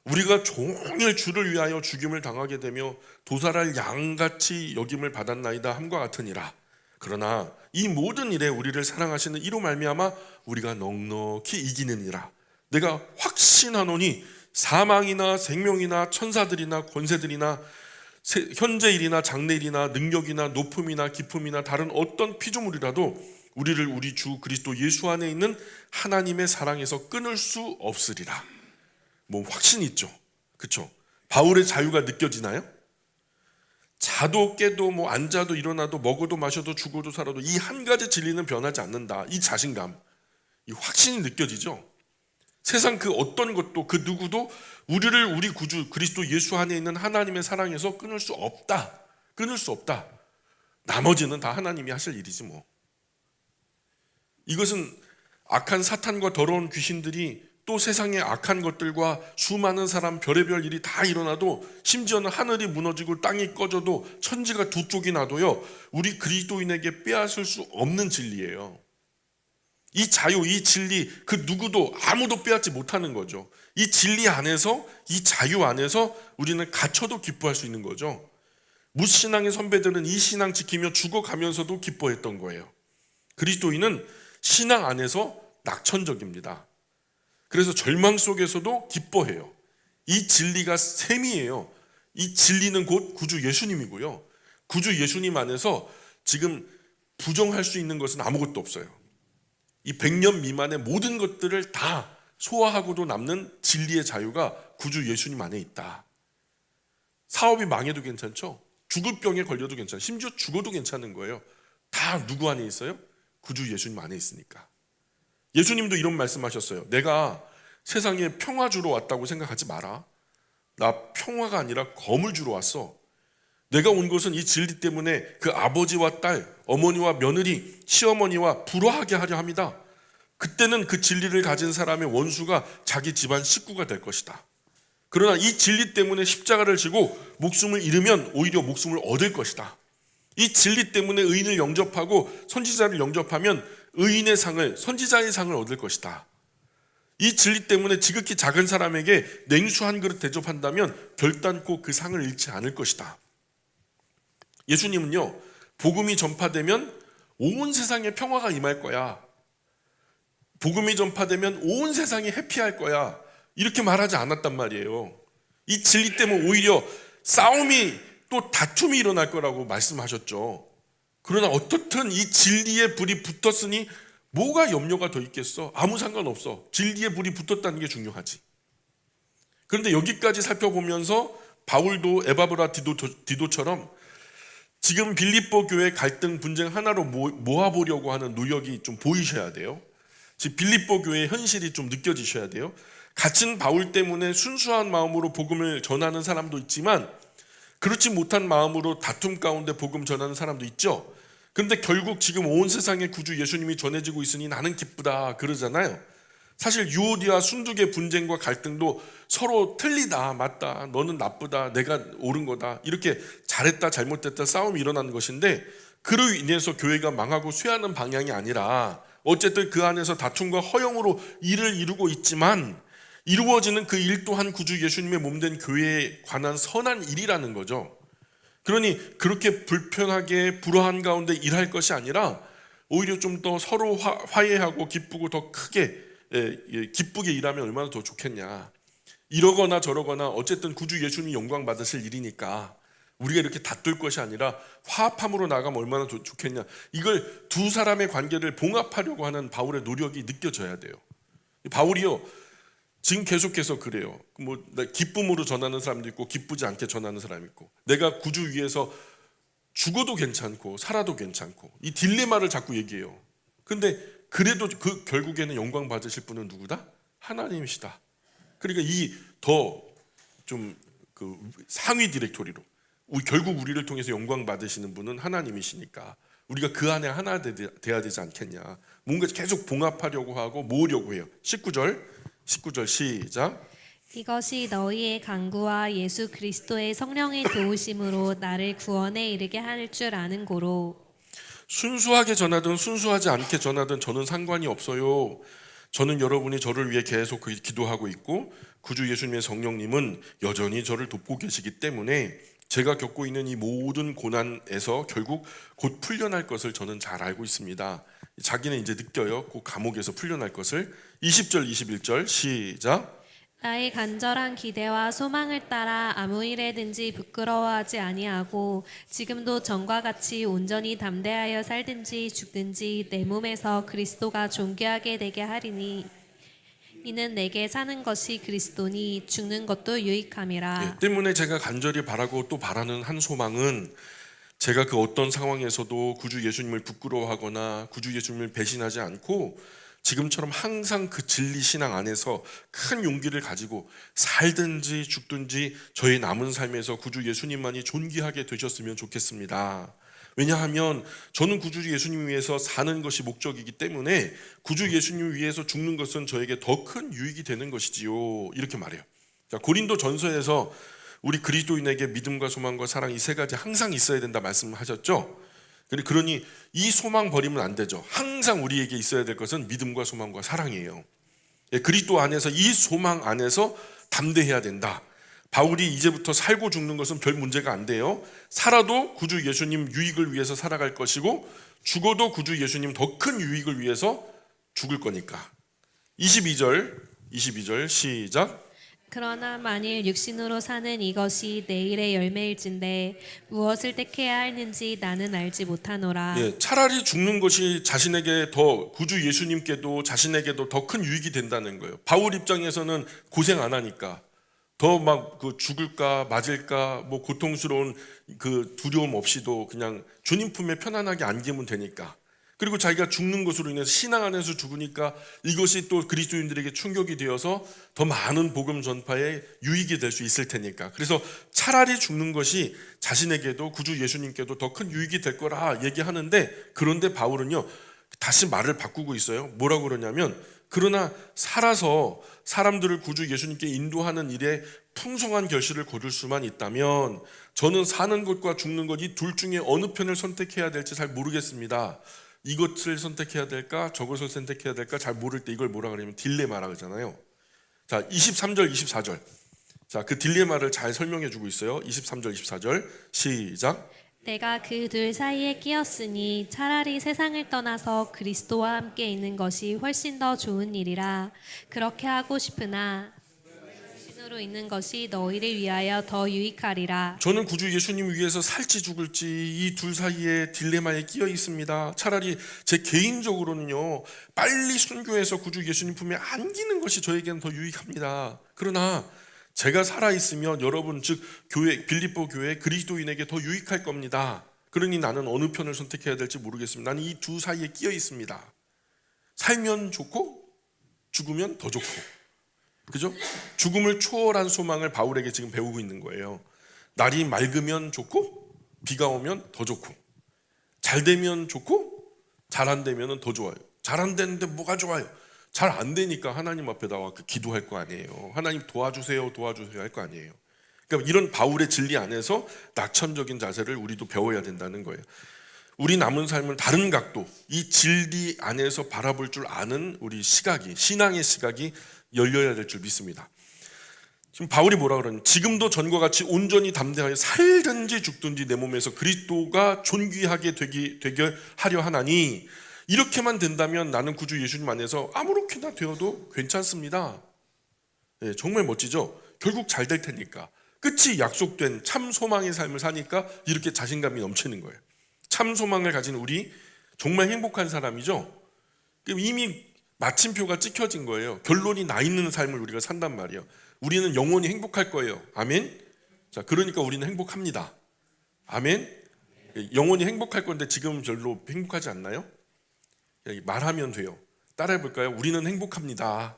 S1: 우리가 종일 주를 위하여 죽임을 당하게 되며 도살할 양같이 여김을 받았나이다 함과 같으니라. 그러나 이 모든 일에 우리를 사랑하시는 이로 말미암아 우리가 넉넉히 이기느니라. 내가 확신하노니 사망이나 생명이나 천사들이나 권세들이나 현재일이나 장래일이나 능력이나 높음이나 깊음이나 다른 어떤 피조물이라도 우리를 우리 주 그리스도 예수 안에 있는 하나님의 사랑에서 끊을 수 없으리라. 뭐 확신이 있죠. 그렇죠? 바울의 자유가 느껴지나요? 자도 깨도 뭐 앉아도 일어나도 먹어도 마셔도 죽어도 살아도 이 한 가지 진리는 변하지 않는다. 이 자신감, 이 확신이 느껴지죠. 세상 그 어떤 것도 그 누구도 우리를 우리 구주 그리스도 예수 안에 있는 하나님의 사랑에서 끊을 수 없다. 끊을 수 없다. 나머지는 다 하나님이 하실 일이지 뭐. 이것은 악한 사탄과 더러운 귀신들이 또 세상의 악한 것들과 수많은 사람 별의별 일이 다 일어나도 심지어는 하늘이 무너지고 땅이 꺼져도 천지가 두 쪽이 나도요 우리 그리스도인에게 빼앗을 수 없는 진리예요. 이 자유, 이 진리 그 누구도 아무도 빼앗지 못하는 거죠. 이 진리 안에서 이 자유 안에서 우리는 갇혀도 기뻐할 수 있는 거죠. 무신앙의 선배들은 이 신앙 지키며 죽어가면서도 기뻐했던 거예요. 그리스도인은 신앙 안에서 낙천적입니다. 그래서 절망 속에서도 기뻐해요. 이 진리가 셈이에요. 이 진리는 곧 구주 예수님이고요. 구주 예수님 안에서 지금 부정할 수 있는 것은 아무것도 없어요. 이 100년 미만의 모든 것들을 다 소화하고도 남는 진리의 자유가 구주 예수님 안에 있다. 사업이 망해도 괜찮죠? 죽을 병에 걸려도 괜찮아요. 심지어 죽어도 괜찮은 거예요. 다 누구 안에 있어요? 구주 예수님 안에 있으니까. 예수님도 이런 말씀하셨어요. 내가 세상에 평화 주러 왔다고 생각하지 마라. 나 평화가 아니라 검을 주러 왔어. 내가 온 것은 이 진리 때문에 그 아버지와 딸, 어머니와 며느리, 시어머니와 불화하게 하려 합니다. 그때는 그 진리를 가진 사람의 원수가 자기 집안 식구가 될 것이다. 그러나 이 진리 때문에 십자가를 지고 목숨을 잃으면 오히려 목숨을 얻을 것이다. 이 진리 때문에 의인을 영접하고 선지자를 영접하면 의인의 상을, 선지자의 상을 얻을 것이다. 이 진리 때문에 지극히 작은 사람에게 냉수 한 그릇 대접한다면 결단코 그 상을 잃지 않을 것이다. 예수님은요, 복음이 전파되면 온 세상에 평화가 임할 거야. 복음이 전파되면 온 세상이 해피할 거야. 이렇게 말하지 않았단 말이에요. 이 진리 때문에 오히려 싸움이 또 다툼이 일어날 거라고 말씀하셨죠. 그러나 어떻든 이 진리의 불이 붙었으니 뭐가 염려가 더 있겠어? 아무 상관없어. 진리의 불이 붙었다는 게 중요하지. 그런데 여기까지 살펴보면서 바울도 에바브라 디도처럼 지금 빌립보 교회 갈등 분쟁 하나로 모아보려고 하는 노력이 좀 보이셔야 돼요. 지금 빌립보 교회의 현실이 좀 느껴지셔야 돼요. 갇힌 바울 때문에 순수한 마음으로 복음을 전하는 사람도 있지만 그렇지 못한 마음으로 다툼 가운데 복음 전하는 사람도 있죠. 그런데 결국 지금 온 세상에 구주 예수님이 전해지고 있으니 나는 기쁘다 그러잖아요. 사실 유오디아 순두계 분쟁과 갈등도 서로 틀리다 맞다 너는 나쁘다 내가 옳은 거다 이렇게 잘했다 잘못됐다 싸움이 일어나는 것인데 그로 인해서 교회가 망하고 쇠하는 방향이 아니라 어쨌든 그 안에서 다툼과 허영으로 일을 이루고 있지만 이루어지는 그 일 또한 구주 예수님의 몸된 교회에 관한 선한 일이라는 거죠. 그러니 그렇게 불편하게 불화한 가운데 일할 것이 아니라 오히려 좀 더 서로 화해하고 기쁘고 더 크게 기쁘게 일하면 얼마나 더 좋겠냐. 이러거나 저러거나 어쨌든 구주 예수님이 영광 받으실 일이니까 우리가 이렇게 다툴 것이 아니라 화합함으로 나가면 얼마나 좋겠냐. 이걸 두 사람의 관계를 봉합하려고 하는 바울의 노력이 느껴져야 돼요. 바울이요 지금 계속해서 그래요. 뭐 기쁨으로 전하는 사람도 있고 기쁘지 않게 전하는 사람이 있고 내가 구주 위에서 죽어도 괜찮고 살아도 괜찮고 이 딜레마를 자꾸 얘기해요. 근데 그래도 그 결국에는 영광 받으실 분은 누구다? 하나님이시다. 그러니까 이 더 좀 그 상위 디렉토리로 결국 우리를 통해서 영광 받으시는 분은 하나님이시니까 우리가 그 안에 하나 돼야 되지 않겠냐. 뭔가 계속 봉합하려고 하고 모으려고 해요. 19절 시작.
S2: 이것이 너희의 간구와 예수 그리스도의 성령의 도우심으로 나를 구원에 이르게 할 줄 아는 고로.
S1: 순수하게 전하든 순수하지 않게 전하든 저는 상관이 없어요. 저는 여러분이 저를 위해 계속 기도하고 있고 구주 예수님의 성령님은 여전히 저를 돕고 계시기 때문에 제가 겪고 있는 이 모든 고난에서 결국 곧 풀려날 것을 저는 잘 알고 있습니다. 자기는 이제 느껴요. 곧 감옥에서 풀려날 것을. 20절 21절 시작.
S2: 나의 간절한 기대와 소망을 따라 아무 일에든지 부끄러워하지 아니하고 지금도 전과 같이 온전히 담대하여 살든지 죽든지 내 몸에서 그리스도가 존귀하게 되게 하리니 이는 내게 사는 것이 그리스도니 죽는 것도 유익함이라.
S1: 때문에 제가 간절히 바라고 또 바라는 한 소망은 제가 그 어떤 상황에서도 구주 예수님을 부끄러워하거나 구주 예수님을 배신하지 않고 지금처럼 항상 그 진리 신앙 안에서 큰 용기를 가지고 살든지 죽든지 저의 남은 삶에서 구주 예수님만이 존귀하게 되셨으면 좋겠습니다. 왜냐하면 저는 구주 예수님 위해서 사는 것이 목적이기 때문에 구주 예수님 위해서 죽는 것은 저에게 더 큰 유익이 되는 것이지요. 이렇게 말해요. 자, 고린도 전서에서 우리 그리스도인에게 믿음과 소망과 사랑 이 세 가지 항상 있어야 된다 말씀하셨죠. 그러니 이 소망 버리면 안 되죠. 항상 우리에게 있어야 될 것은 믿음과 소망과 사랑이에요. 그리스도 안에서 이 소망 안에서 담대해야 된다. 바울이 이제부터 살고 죽는 것은 별 문제가 안 돼요. 살아도 구주 예수님 유익을 위해서 살아갈 것이고 죽어도 구주 예수님 더 큰 유익을 위해서 죽을 거니까. 22절 시작.
S2: 그러나 만일 육신으로 사는 이것이 내일의 열매일진데 무엇을 택해야 하는지 나는 알지 못하노라.
S1: 차라리 죽는 것이 자신에게 더 구주 예수님께도 자신에게도 더 큰 유익이 된다는 거예요. 바울 입장에서는 고생 안 하니까 더 막 그 죽을까 맞을까 뭐 고통스러운 그 두려움 없이도 그냥 주님 품에 편안하게 안기면 되니까. 그리고 자기가 죽는 것으로 인해서 신앙 안에서 죽으니까 이것이 또 그리스도인들에게 충격이 되어서 더 많은 복음 전파에 유익이 될 수 있을 테니까. 그래서 차라리 죽는 것이 자신에게도 구주 예수님께도 더 큰 유익이 될 거라 얘기하는데, 그런데 바울은요 다시 말을 바꾸고 있어요. 뭐라고 그러냐면, 그러나 살아서 사람들을 구주 예수님께 인도하는 일에 풍성한 결실을 거둘 수만 있다면 저는 사는 것과 죽는 것 이 둘 중에 어느 편을 선택해야 될지 잘 모르겠습니다. 이것을 선택해야 될까 저것을 선택해야 될까 잘 모를 때 이걸 뭐라 그러냐면 딜레마라 그러잖아요. 자, 23절 24절. 자, 그 딜레마를 잘 설명해 주고 있어요. 23절 24절 시작.
S2: 내가 그 둘 사이에 끼었으니 차라리 세상을 떠나서 그리스도와 함께 있는 것이 훨씬 더 좋은 일이라. 그렇게 하고 싶으나 신으로 있는 것이 너희를 위하여 더 유익하리라.
S1: 저는 구주 예수님 위해서 살지 죽을지 이 둘 사이에 딜레마에 끼어 있습니다. 차라리 제 개인적으로는요 빨리 순교해서 구주 예수님 품에 안기는 것이 저에게는 더 유익합니다. 그러나 제가 살아있으면 여러분 즉 교회 빌립보 교회 그리스도인에게 더 유익할 겁니다. 그러니 나는 어느 편을 선택해야 될지 모르겠습니다. 나는 이 두 사이에 끼어 있습니다. 살면 좋고 죽으면 더 좋고, 그죠? 죽음을 초월한 소망을 바울에게 지금 배우고 있는 거예요. 날이 맑으면 좋고 비가 오면 더 좋고, 잘 되면 좋고 잘 안 되면 더 좋아요. 잘 안 되는데 뭐가 좋아요? 잘 안 되니까 하나님 앞에다가 기도할 거 아니에요. 하나님 도와주세요 도와주세요 할 거 아니에요. 그러니까 이런 바울의 진리 안에서 낙천적인 자세를 우리도 배워야 된다는 거예요. 우리 남은 삶을 다른 각도, 이 진리 안에서 바라볼 줄 아는 우리 시각이, 신앙의 시각이 열려야 될 줄 믿습니다. 지금 바울이 뭐라 그러냐? 지금도 전과 같이 온전히 담대하여 살든지 죽든지 내 몸에서 그리스도가 존귀하게 되게 하려 하나니, 이렇게만 된다면 나는 구주 예수님 안에서 아무렇게나 되어도 괜찮습니다. 정말 멋지죠? 결국 잘 될 테니까. 끝이 약속된 참 소망의 삶을 사니까 이렇게 자신감이 넘치는 거예요. 참 소망을 가진 우리 정말 행복한 사람이죠. 이미 마침표가 찍혀진 거예요. 결론이 나 있는 삶을 우리가 산단 말이에요. 우리는 영원히 행복할 거예요. 아멘. 자, 그러니까 우리는 행복합니다. 아멘. 영원히 행복할 건데 지금 별로 행복하지 않나요? 말하면 돼요. 따라해 볼까요? 우리는 행복합니다.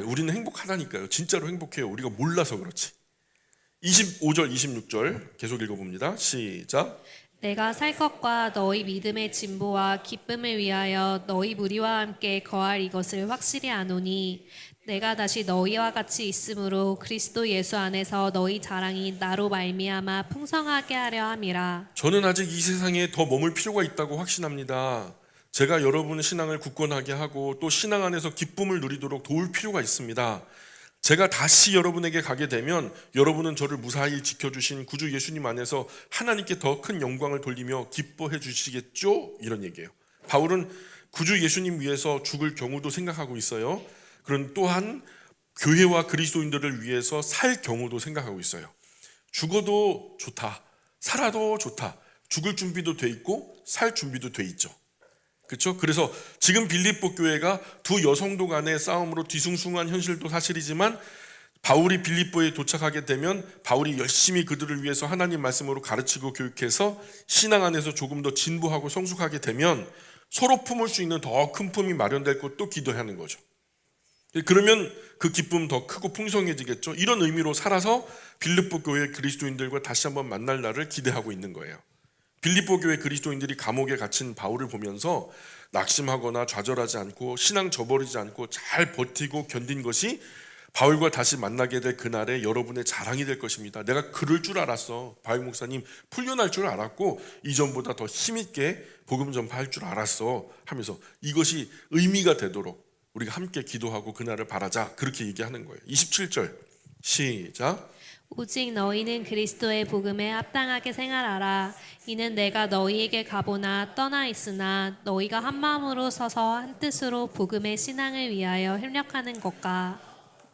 S1: 우리는 행복하다니까요. 진짜로 행복해요. 우리가 몰라서 그렇지. 25절 26절 계속 읽어봅니다. 시작.
S2: 내가 살 것과 너희 믿음의 진보와 기쁨을 위하여 너희 무리와 함께 거할 이것을 확실히 아노니 내가 다시 너희와 같이 있으므로 그리스도 예수 안에서 너희 자랑이 나로 말미암아 풍성하게 하려 함이라.
S1: 저는 아직 이 세상에 더 머물 필요가 있다고 확신합니다. 제가 여러분의 신앙을 굳건하게 하고 또 신앙 안에서 기쁨을 누리도록 도울 필요가 있습니다. 제가 다시 여러분에게 가게 되면 여러분은 저를 무사히 지켜주신 구주 예수님 안에서 하나님께 더 큰 영광을 돌리며 기뻐해 주시겠죠? 이런 얘기예요. 바울은 구주 예수님 위해서 죽을 경우도 생각하고 있어요. 그런 또한 교회와 그리스도인들을 위해서 살 경우도 생각하고 있어요. 죽어도 좋다, 살아도 좋다. 죽을 준비도 돼 있고 살 준비도 돼 있죠. 그렇죠? 그래서 지금 빌립보 교회가 두 여성도 간의 싸움으로 뒤숭숭한 현실도 사실이지만 바울이 빌립보에 도착하게 되면 바울이 열심히 그들을 위해서 하나님 말씀으로 가르치고 교육해서 신앙 안에서 조금 더 진보하고 성숙하게 되면 서로 품을 수 있는 더 큰 품이 마련될 것도 기도하는 거죠. 그러면 그 기쁨 더 크고 풍성해지겠죠. 이런 의미로 살아서 빌립보 교회 그리스도인들과 다시 한번 만날 날을 기대하고 있는 거예요. 빌립보 교회 그리스도인들이 감옥에 갇힌 바울을 보면서 낙심하거나 좌절하지 않고 신앙 저버리지 않고 잘 버티고 견딘 것이 바울과 다시 만나게 될 그날에 여러분의 자랑이 될 것입니다. 내가 그럴 줄 알았어. 바울 목사님 풀려날 줄 알았고 이전보다 더 힘있게 복음 전파할 줄 알았어 하면서 이것이 의미가 되도록 우리가 함께 기도하고 그날을 바라자, 그렇게 얘기하는 거예요. 27절 시작.
S2: 오직 너희는 그리스도의 복음에 합당하게 생활하라. 이는 내가 너희에게 가보나 떠나 있으나 너희가 한 마음으로 서서 한 뜻으로 복음의 신앙을 위하여 협력하는 것과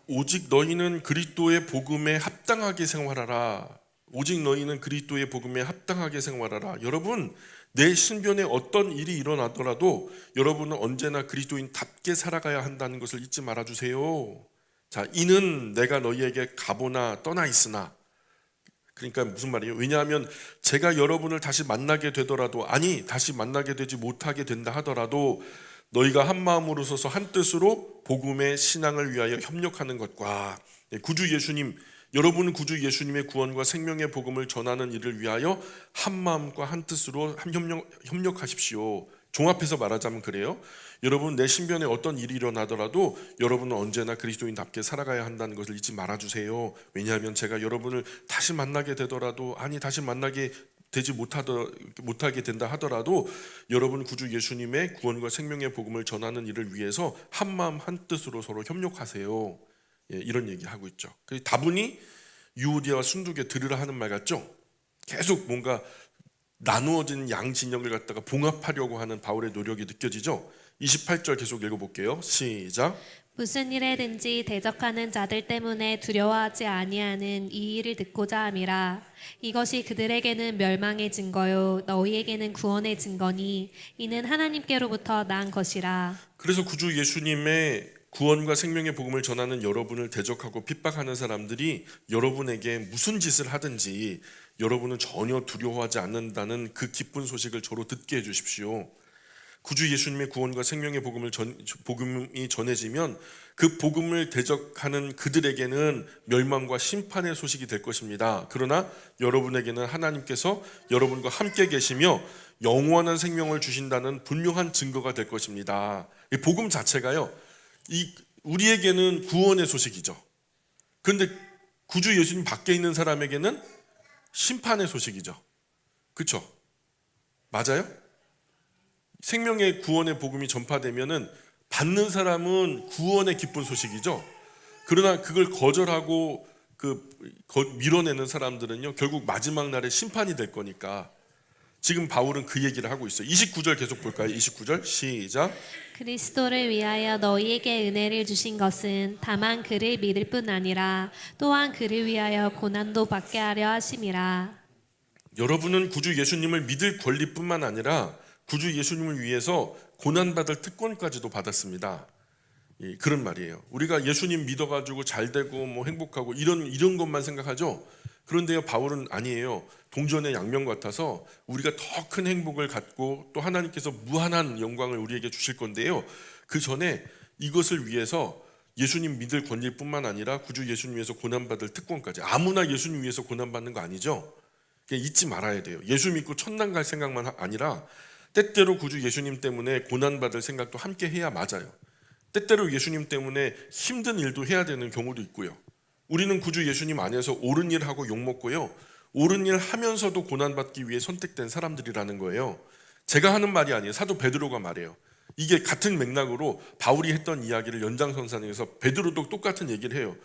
S1: 오직 너희는 그리스도의 복음에 합당하게 생활하라. 오직 너희는 그리스도의 복음에 합당하게 생활하라. 여러분, 내 신변에 어떤 일이 일어나더라도 여러분은 언제나 그리스도인답게 살아가야 한다는 것을 잊지 말아주세요. 자, 이는 내가 너희에게 가보나 떠나 있으나, 그러니까 무슨 말이에요? 왜냐하면 제가 여러분을 다시 만나게 되더라도, 아니 다시 만나게 되지 못하게 된다 하더라도 너희가 한 마음으로 서서 한 뜻으로 복음의 신앙을 위하여 협력하는 것과 구주 예수님, 여러분은 구주 예수님의 구원과 생명의 복음을 전하는 일을 위하여 한 마음과 한 뜻으로 협력하십시오. 종합해서 말하자면 그래요. 여러분, 내 신변에 어떤 일이 일어나더라도 여러분은 언제나 그리스도인답게 살아가야 한다는 것을 잊지 말아주세요. 왜냐하면 제가 여러분을 다시 만나게 되더라도, 아니 다시 만나게 되지 못하게 된다 하더라도 여러분 구주 예수님의 구원과 생명의 복음을 전하는 일을 위해서 한 마음 한 뜻으로 서로 협력하세요. 예, 이런 얘기하고 있죠. 다분히 유오디아와 순두개 들으라 하는 말 같죠. 계속 뭔가 나누어진 양 진영을 갖다가 봉합하려고 하는 바울의 노력이 느껴지죠. 28절 계속 읽어볼게요. 시작.
S2: 무슨 일에든지 대적하는 자들 때문에 두려워하지 아니하는 이 일을 듣고자 함이라. 이것이 그들에게는 멸망의 증거요 너희에게는 구원의 증거니 이는 하나님께로부터 난 것이라.
S1: 그래서 구주 예수님의 구원과 생명의 복음을 전하는 여러분을 대적하고 핍박하는 사람들이 여러분에게 무슨 짓을 하든지 여러분은 전혀 두려워하지 않는다는 그 기쁜 소식을 저로 듣게 해주십시오. 구주 예수님의 구원과 생명의 복음이 전해지면 그 복음을 대적하는 그들에게는 멸망과 심판의 소식이 될 것입니다. 그러나 여러분에게는 하나님께서 여러분과 함께 계시며 영원한 생명을 주신다는 분명한 증거가 될 것입니다. 이 복음 자체가요, 우리에게는 구원의 소식이죠. 그런데 구주 예수님 밖에 있는 사람에게는 심판의 소식이죠. 그렇죠? 맞아요? 생명의 구원의 복음이 전파되면은 받는 사람은 구원의 기쁜 소식이죠. 그러나 그걸 거절하고 밀어내는 사람들은요, 결국 마지막 날에 심판이 될 거니까 지금 바울은 그 얘기를 하고 있어요. 29절 계속 볼까요? 29절 시작.
S2: 그리스도를 위하여 너희에게 은혜를 주신 것은 다만 그를 믿을 뿐 아니라 또한 그를 위하여 고난도 받게 하려 하심이라.
S1: 여러분은 구주 예수님을 믿을 권리뿐만 아니라 구주 예수님을 위해서 고난받을 특권까지도 받았습니다. 그런 말이에요. 우리가 예수님 믿어가지고 잘되고 뭐 행복하고 이런 것만 생각하죠. 그런데요, 바울은 아니에요. 동전의 양면 같아서 우리가 더 큰 행복을 갖고 또 하나님께서 무한한 영광을 우리에게 주실 건데요, 그 전에 이것을 위해서 예수님 믿을 권리일 뿐만 아니라 구주 예수님 위해서 고난받을 특권까지. 아무나 예수님 위해서 고난받는 거 아니죠. 그냥 잊지 말아야 돼요. 예수 믿고 천당 갈 생각만 아니라 때때로 구주 예수님 때문에 고난받을 생각도 함께 해야 맞아요. 때때로 예수님 때문에 힘든 일도 해야 되는 경우도 있고요. 우리는 구주 예수님 안에서 옳은 일 하고 욕먹고요, 옳은 일 하면서도 고난받기 위해 선택된 사람들이라는 거예요. 제가 하는 말이 아니에요. 사도 베드로가 말해요. 이게 같은 맥락으로 바울이 했던 이야기를 연장선상에서 베드로도 똑같은 얘기를 해요.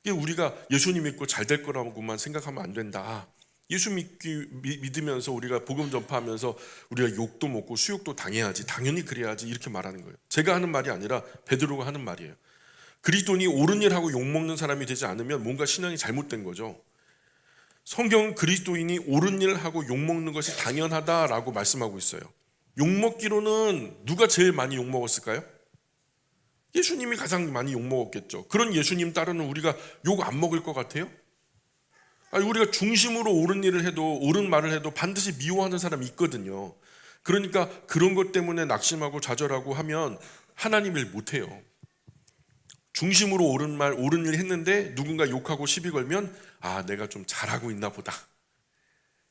S1: 이게 우리가 예수님 믿고 잘 될 거라고만 생각하면 안 된다. 예수 믿으면서 우리가 복음 전파하면서 우리가 욕도 먹고 수욕도 당해야지, 당연히 그래야지, 이렇게 말하는 거예요. 제가 하는 말이 아니라 베드로가 하는 말이에요. 그리스도인이 옳은 일하고 욕먹는 사람이 되지 않으면 뭔가 신앙이 잘못된 거죠. 성경은 그리스도인이 옳은 일을 하고 욕먹는 것이 당연하다라고 말씀하고 있어요. 욕먹기로는 누가 제일 많이 욕먹었을까요? 예수님이 가장 많이 욕먹었겠죠. 그런 예수님 따르는 우리가 욕 안 먹을 것 같아요? 아니, 우리가 중심으로 옳은 일을 해도, 옳은 말을 해도 반드시 미워하는 사람이 있거든요. 그러니까 그런 것 때문에 낙심하고 좌절하고 하면 하나님 일 못해요. 중심으로 옳은 말, 옳은 일 했는데 누군가 욕하고 시비 걸면 내가 좀 잘하고 있나 보다.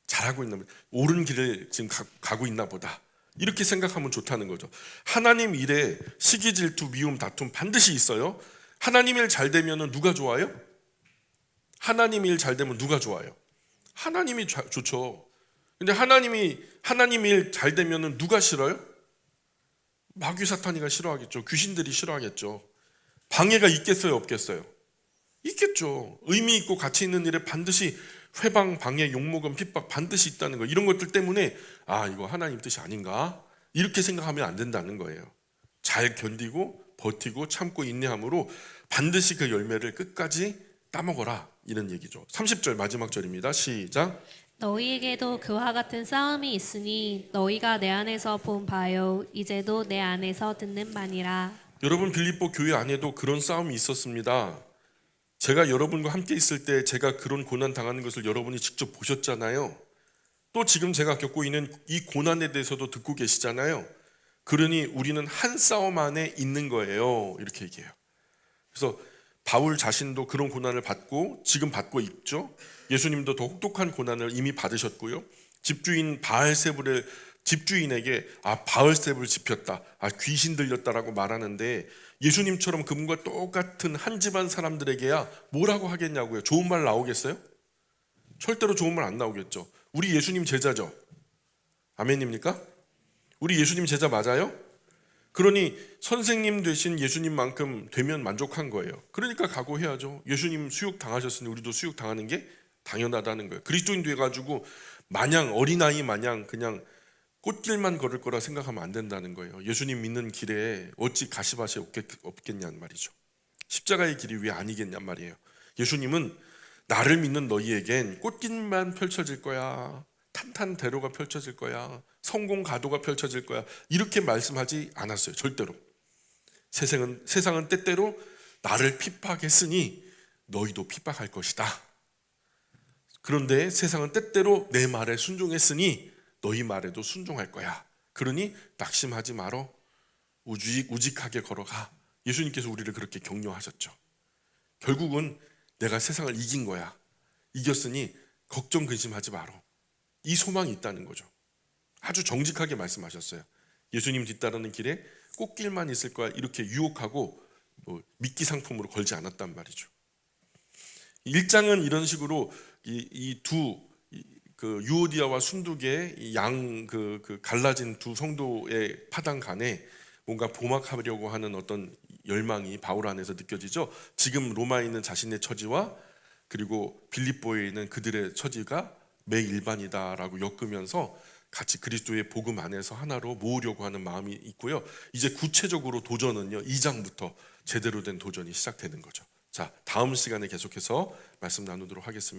S1: 잘하고 있나 보다. 옳은 길을 지금 가고 있나 보다. 이렇게 생각하면 좋다는 거죠. 하나님 일에 시기, 질투, 미움, 다툼 반드시 있어요. 하나님 일 잘 되면 누가 좋아요? 하나님 일 잘 되면 누가 좋아요? 하나님이 좋죠. 근데 하나님 일 잘 되면 누가 싫어요? 마귀 사탄이가 싫어하겠죠. 귀신들이 싫어하겠죠. 방해가 있겠어요, 없겠어요? 있겠죠. 의미 있고 가치 있는 일에 반드시 회방, 방해, 욕먹음, 핍박 반드시 있다는 거. 이런 것들 때문에 이거 하나님 뜻이 아닌가? 이렇게 생각하면 안 된다는 거예요. 잘 견디고 버티고 참고 인내함으로 반드시 그 열매를 끝까지 따먹어라, 이런 얘기죠. 30절 마지막 절입니다. 시작.
S2: 너희에게도 그와 같은 싸움이 있으니 너희가 내 안에서 본 바요 이제도 내 안에서 듣는 바니라.
S1: 여러분, 빌립보 교회 안에도 그런 싸움이 있었습니다. 제가 여러분과 함께 있을 때 제가 그런 고난 당하는 것을 여러분이 직접 보셨잖아요. 또 지금 제가 겪고 있는 이 고난에 대해서도 듣고 계시잖아요. 그러니 우리는 한 싸움 안에 있는 거예요, 이렇게 얘기해요. 그래서 바울 자신도 그런 고난을 받고 지금 받고 있죠. 예수님도 더 혹독한 고난을 이미 받으셨고요. 집주인 바알세불의 집주인에게 바알세불 집혔다, 귀신 들렸다라고 말하는데 예수님처럼 그분과 똑같은 한 집안 사람들에게야 뭐라고 하겠냐고요. 좋은 말 나오겠어요? 절대로 좋은 말 안 나오겠죠. 우리 예수님 제자죠. 아멘입니까? 우리 예수님 제자 맞아요? 그러니 선생님 되신 예수님만큼 되면 만족한 거예요. 그러니까 각오해야죠. 예수님 수욕 당하셨으니 우리도 수욕 당하는 게 당연하다는 거예요. 그리스도인 돼가지고 마냥 어린아이 마냥 그냥 꽃길만 걸을 거라 생각하면 안 된다는 거예요. 예수님 믿는 길에 어찌 가시밭이 없겠냐는 말이죠. 십자가의 길이 왜 아니겠냔 말이에요. 예수님은 나를 믿는 너희에겐 꽃길만 펼쳐질 거야, 탄탄대로가 펼쳐질 거야, 성공 가도가 펼쳐질 거야, 이렇게 말씀하지 않았어요. 절대로. 세상은 때때로 나를 핍박했으니 너희도 핍박할 것이다. 그런데 세상은 때때로 내 말에 순종했으니 너희 말에도 순종할 거야. 그러니 낙심하지 말어. 우직하게 걸어가. 예수님께서 우리를 그렇게 격려하셨죠. 결국은 내가 세상을 이긴 거야. 이겼으니 걱정 근심하지 말어. 이 소망이 있다는 거죠. 아주 정직하게 말씀하셨어요. 예수님 뒤따르는 길에 꽃길만 있을 거야, 이렇게 유혹하고 미끼 상품으로 걸지 않았단 말이죠. 1장은 이런 식으로 이 두 유오디아와 순두계 갈라진 두 성도의 파당 간에 뭔가 봉합하려고 하는 어떤 열망이 바울 안에서 느껴지죠. 지금 로마에 있는 자신의 처지와 그리고 빌립보에 있는 그들의 처지가 매일반이다라고 엮으면서 같이 그리스도의 복음 안에서 하나로 모으려고 하는 마음이 있고요. 이제 구체적으로 도전은요, 2장부터 제대로 된 도전이 시작되는 거죠. 자, 다음 시간에 계속해서 말씀 나누도록 하겠습니다.